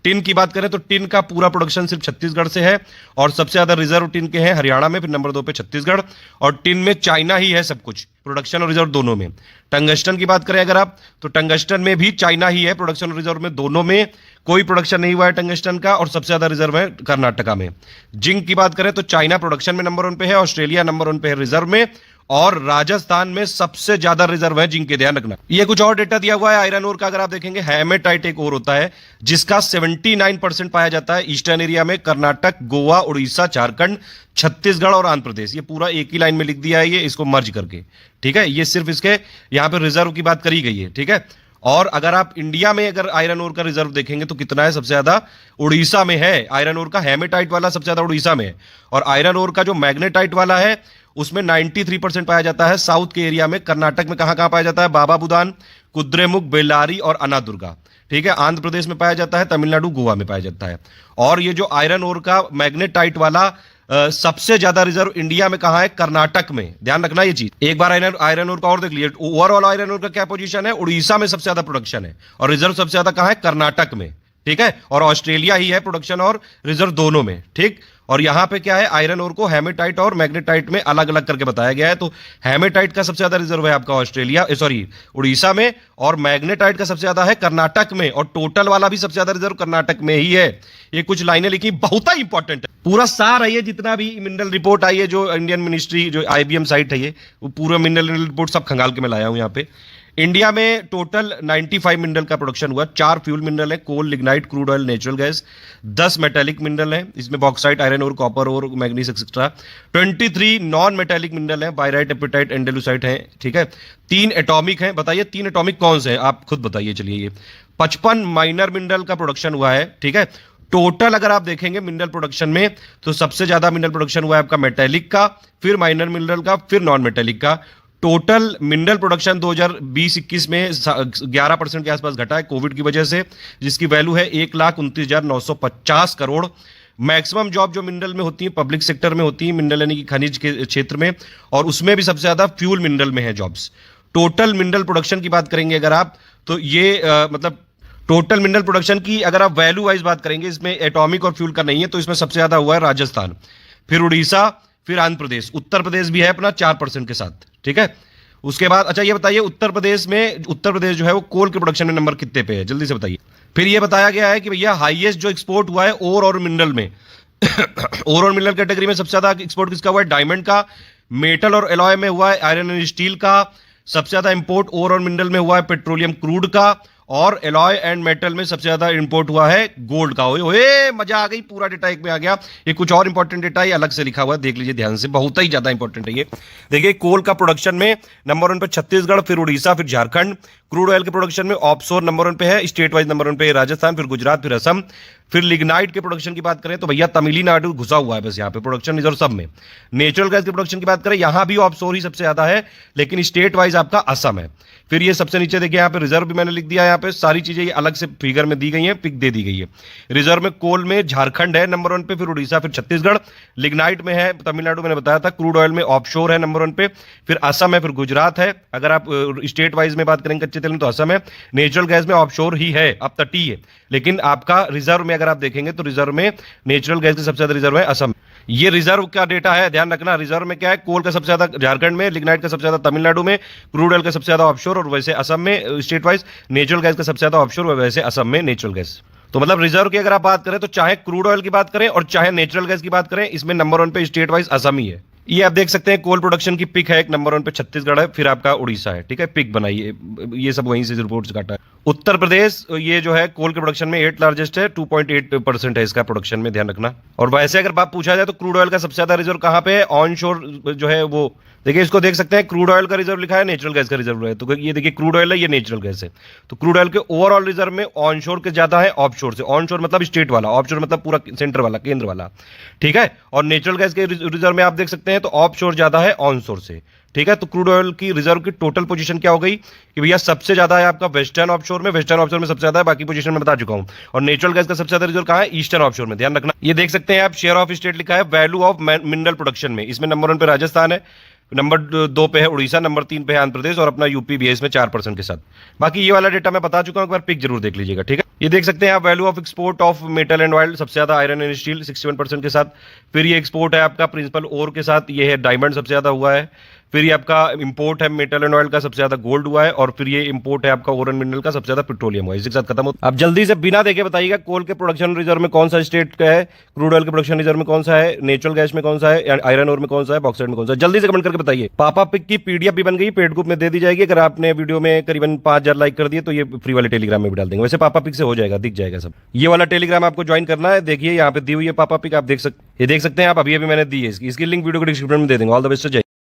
टिन की बात करें तो टिन का पूरा प्रोडक्शन सिर्फ छत्तीसगढ़ से है और सबसे ज्यादा रिजर्व टिन के हैं हरियाणा में, फिर नंबर 2 पे छत्तीसगढ़, और टिन में चाइना ही है सब कुछ, प्रोडक्शन और रिजर्व दोनों में। टंगस्टन की बात करें अगर आप, तो टंगस्टन में भी चाइना ही है, प्रोडक्शन और रिजर्व में दोनों में कोई प्रोडक्शन नहीं हुआ है टंगस्टन का, और सबसे ज्यादा रिजर्व है कर्नाटका में। जिंक की बात करें तो चाइना प्रोडक्शन में नंबर 1 पे है, ऑस्ट्रेलिया नंबर 1 पे है रिजर्व में, और राजस्थान में सबसे ज्यादा रिजर्व है जिंक के, ध्यान रखना। ये कुछ और डेटा दिया हुआ है आयरन ओर का, अगर आप देखेंगे हेमेटाइट एक और होता है जिसका 79% पाया जाता है ईस्टर्न एरिया में, कर्नाटक, गोवा, उड़ीसा, झारखंड, छत्तीसगढ़ और आंध्र प्रदेश। ये पूरा एक ही लाइन में लिख दिया है ये, इसको मर्ज करके, ठीक है। ये सिर्फ इसके यहां पे रिजर्व की बात करी गई है, ठीक है। और अगर आप इंडिया में अगर आयरन ओर का रिजर्व देखेंगे तो कितना है, सबसे ज्यादा उड़ीसा में है आयरन ओर का, हेमेटाइट वाला सबसे ज्यादा उड़ीसा में है, और आयरन ओर का जो मैग्नेटाइट वाला है उसमें 93% पाया जाता है साउथ के एरिया में। कर्नाटक में कहां कहां पाया जाता है, बाबा बुदान, कुद्रेमुख, बेल्लारी और अनादुर्गा, ठीक है। आंध्र प्रदेश में पाया जाता है, तमिलनाडु, गोवा में पाया जाता है। और ये जो आयरन ओर का मैग्नेटाइट वाला सबसे ज्यादा रिजर्व इंडिया में कहां है, कर्नाटक में, ध्यान रखना ये चीज। एक बार आयरन ओर का और देख लीजिए, ओवरऑल आयरन ओर का क्या पोजीशन है, उड़ीसा में सबसे ज्यादा प्रोडक्शन है, और रिजर्व सबसे ज्यादा कहां है, कर्नाटक में, ठीक है। और ऑस्ट्रेलिया ही है प्रोडक्शन और रिजर्व दोनों में, ठीक। और यहां पे क्या है, आयरन ओर को हेमेटाइट और मैग्नेटाइट में अलग अलग करके बताया गया है। तो हेमेटाइट का सबसे ज्यादा रिजर्व है आपका उड़ीसा में, और मैग्नेटाइट का सबसे ज्यादा है कर्नाटक में, और टोटल वाला भी सबसे ज्यादा रिजर्व कर्नाटक में ही है। ये कुछ लाइनें लिखी, बहुत ही इंपॉर्टेंट है, पूरा सार है ये, जितना भी मिनरल रिपोर्ट आई है जो इंडियन मिनिस्ट्री जो IBM साइट है ये, वो पूरा मिनरल रिपोर्ट सब खंगाल के मैं लाया हूं यहाँ पे। इंडिया में टोटल 95 मिनरल का प्रोडक्शन हुआ, 4 फ्यूल मिनरल है, coal, lignite, crude oil, natural gas, 10 metallic mineral है, इसमें बॉक्साइट, आयरन और कॉपर और manganese etcetera, 23 non metallic mineral है, बायराइट, एपिटाइट, एंडेलुसाइट है, ठीक है। 3 एटॉमिक है, बताइए 3 एटॉमिक कौन से हैं, आप खुद बताइए। चलिए, ये 55 माइनर मिनरल का प्रोडक्शन हुआ है, ठीक है। टोटल अगर आप देखेंगे मिनरल प्रोडक्शन में तो सबसे ज्यादा मिनरल प्रोडक्शन हुआ है आपका मेटेलिक का, फिर माइनर मिनरल का, फिर नॉन मेटेलिक का। टोटल मिनरल प्रोडक्शन 2020-21 में 11% के आसपास घटा है कोविड की वजह से, जिसकी वैल्यू है 1,29,950 करोड़। मैक्सिमम जॉब जो मिनरल में होती है पब्लिक सेक्टर में होती है, मिनरल यानी कि खनिज के क्षेत्र में, और उसमें भी सबसे ज्यादा फ्यूल मिनरल में है जॉब्स। टोटल मिनरल प्रोडक्शन की बात करेंगे अगर आप, तो ये मतलब टोटल मिनरल प्रोडक्शन की अगर आप वैल्यू वाइज बात करेंगे, इसमें एटॉमिक और फ्यूल का नहीं है, तो इसमें सबसे ज्यादा हुआ है राजस्थान, फिर उड़ीसा, फिर आंध्र प्रदेश, उत्तर प्रदेश भी है अपना 4% के साथ, ठीक है। उसके बाद अच्छा ये बताइए उत्तर प्रदेश जो है वो कोल के प्रोडक्शन में नंबर कितने पे है, जल्दी से बताइए। फिर ये बताया गया है कि भैया हाईएस्ट जो एक्सपोर्ट हुआ है ओर और मिनरल में ओर और मिनरल कैटेगरी में सबसे ज्यादा एक्सपोर्ट किसका हुआ है, डायमंड का। मेटल और एलॉय में हुआ है आयरन एंड स्टील का। सबसे ज्यादा इंपोर्ट ओर और मिनरल में हुआ है पेट्रोलियम क्रूड का, और एलॉय एंड मेटल में सबसे ज्यादा इंपोर्ट हुआ है गोल्ड का। ओए मजा आ गई, पूरा डेटा एक में आ गया। ये कुछ और इंपॉर्टेंट डेटा ये अलग से लिखा हुआ है, देख लीजिए ध्यान से, बहुत ही ज्यादा इंपॉर्टेंट है ये। देखिए कोल का प्रोडक्शन में नंबर 1 पे छत्तीसगढ़, फिर उड़ीसा, फिर झारखंड। क्रूड ऑयल के प्रोडक्शन में ऑफशोर नंबर 1 पे है, स्टेट वाइज नंबर 1 पे है राजस्थान, फिर गुजरात, फिर असम। फिर लिग्नाइट के प्रोडक्शन की बात करें तो भैया तमिलनाडु घुसा हुआ है बस यहाँ पे प्रोडक्शन रिजर्व सब में। नेचुरल गैस के प्रोडक्शन की बात करें, यहां भी ऑफशोर ही सबसे ज्यादा है, लेकिन स्टेट वाइज आपका असम है। फिर ये सबसे नीचे देखिए यहाँ पे रिजर्व भी मैंने लिख दिया, यहाँ पे सारी चीजें अलग से फिगर में दी गई हैं, पिक दे दी गई है। रिजर्व में कोल में झारखंड है नंबर 1 पे, फिर उड़ीसा, फिर छत्तीसगढ़। लिग्नाइट में है तमिलनाडु, मैंने बताया था। क्रूड ऑयल में ऑफशोर है नंबर 1 पे, फिर असम है, फिर गुजरात है। अगर आप स्टेट वाइज में बात करेंगे कच्चे तेल में तो असम है। नेचुरल गैस में ऑफशोर ही है, अब तटीय है, लेकिन आपका रिजर्व में अगर आप देखेंगे तो रिजर्व में नेचुरल गैस के सबसे ज्यादा रिजर्व है असम। ये रिजर्व का डेटा है, ध्यान रखना। रिजर्व में क्या है, कोल का सबसे ज्यादा झारखंड में, लिग्नाइट का सबसे ज्यादा तमिलनाडु में, क्रूड ऑयल का सबसे ज्यादा ऑफशोर और वैसे असम में स्टेट वाइज। नेचुरल गैस का सबसे ज्यादा ऑफशोर और वैसे असम में नेचुरल गैस। तो मतलब रिजर्व की अगर आप बात करें तो चाहे क्रूड ऑयल की बात करें और चाहे नेचुरल गैस की बात करें, इसमें नंबर 1 पे स्टेट वाइज असम ही है। ये आप देख सकते हैं कोल प्रोडक्शन की पिक है, एक नंबर 1 पे छत्तीसगढ़ है, फिर आपका उड़ीसा है, ठीक है। पिक बनाइए, ये सब वहीं से रिपोर्ट से काटा है। उत्तर प्रदेश ये जो है कोल के प्रोडक्शन में 8 लार्जेस्ट है, 2.8% है इसका प्रोडक्शन में, ध्यान रखना। और वैसे अगर बात पूछा जाए तो क्रूड ऑयल का सबसे ज्यादा रिजर्व कहां पे है, ऑन शोर जो है वो देखिए, इसको देख सकते हैं, क्रूड ऑयल का रिजर्व लिखा है, नेचुरल गैस का रिजर्व है। तो ये देखिए क्रूड ऑयल है, ये नेचुरल गैस है। तो क्रूड ऑयल के ओवरऑल रिजर्व में ऑन शोर के ज्यादा है ऑफशोर से। ऑन शोर मतलब स्टेट वाला, ऑफशोर मतलब पूरा सेंटर वाला, केंद्र वाला, ठीक है। और नेचुरल गैस के रिजर्व में आप देख सकते हैं तो ऑफ शोर ज्यादा है ऑन शोर से, ठीक है। तो क्रूड ऑयल की रिजर्व की टोटल पोजीशन क्या हो गई कि भैया सबसे ज्यादा है आपका वेस्टर्न ऑफशोर में, वेस्टर्न ऑफशोर में सबसे ज्यादा है, बाकी पोजीशन में बता चुका हूं। और नेचुरल गैस का सबसे ज्यादा रिजर्व कहां है? ईस्टर्न ऑफशोर में, ध्यान रखना। ये देख सकते हैं आप, शेयर ऑफ स्टेट लिखा है, वैल्यू ऑफ मिनरल प्रोडक्शन में, इसमें नंबर 1 पे राजस्थान है, नंबर 2 पे है उड़ीसा, नंबर 3 पे है आंध्र प्रदेश और अपना यूपी भी है इसमें 4% के साथ। बाकी ये वाला डेटा मैं बता चुका हूं, एक बार पिक जरूर देख लीजिएगा, ठीक है। ये देख सकते हैं आप, value of export of metal and oil सबसे ज्यादा आयरन एंड स्टील 61% के साथ। फिर ये एक्सपोर्ट है आपका प्रिंसिपल ओर के साथ, ये है डायमंड सबसे ज्यादा हुआ है। फिर ये आपका इंपोर्ट है मेटल एंड ऑयल का, सबसे ज्यादा गोल्ड हुआ है। और फिर ये इंपोर्ट है आपका ओर एंड मिनरल का, सबसे ज्यादा पेट्रोलियम हुआ है। इसके साथ खत्म हो। आप जल्दी से बिना देखे बताइएगा, कोल के प्रोडक्शन रिजर्व में कौन सा स्टेट का है, क्रूड ऑयल के प्रोडक्शन रिजर्व में कौन सा है, नेचुरल गैस में कौन सा है, आयरन ओर में कौन सा है, बॉक्साइट में कौन सा है, जल्दी से कमेंट करके बताइए। पापा पिक की पीडीएफ भी बन गई, पेड ग्रुप में दे दी जाएगी। अगर आपने वीडियो में करीबन 5000 लाइक कर दिए तो ये फ्री वाले टेलीग्राम में भी डाल देंगे। वैसे पापा पिक से हो जाएगा, दिख जाएगा सब। ये वाला टेलीग्राम आपको ज्वाइन करना है, देखिए यहाँ पे दी हुई है पापा पिक, आप देख सकते हैं आप, अभी मैंने दी है इसकी लिंक वीडियो को डिस्क्रिप्शन में दे देंगे। All the best.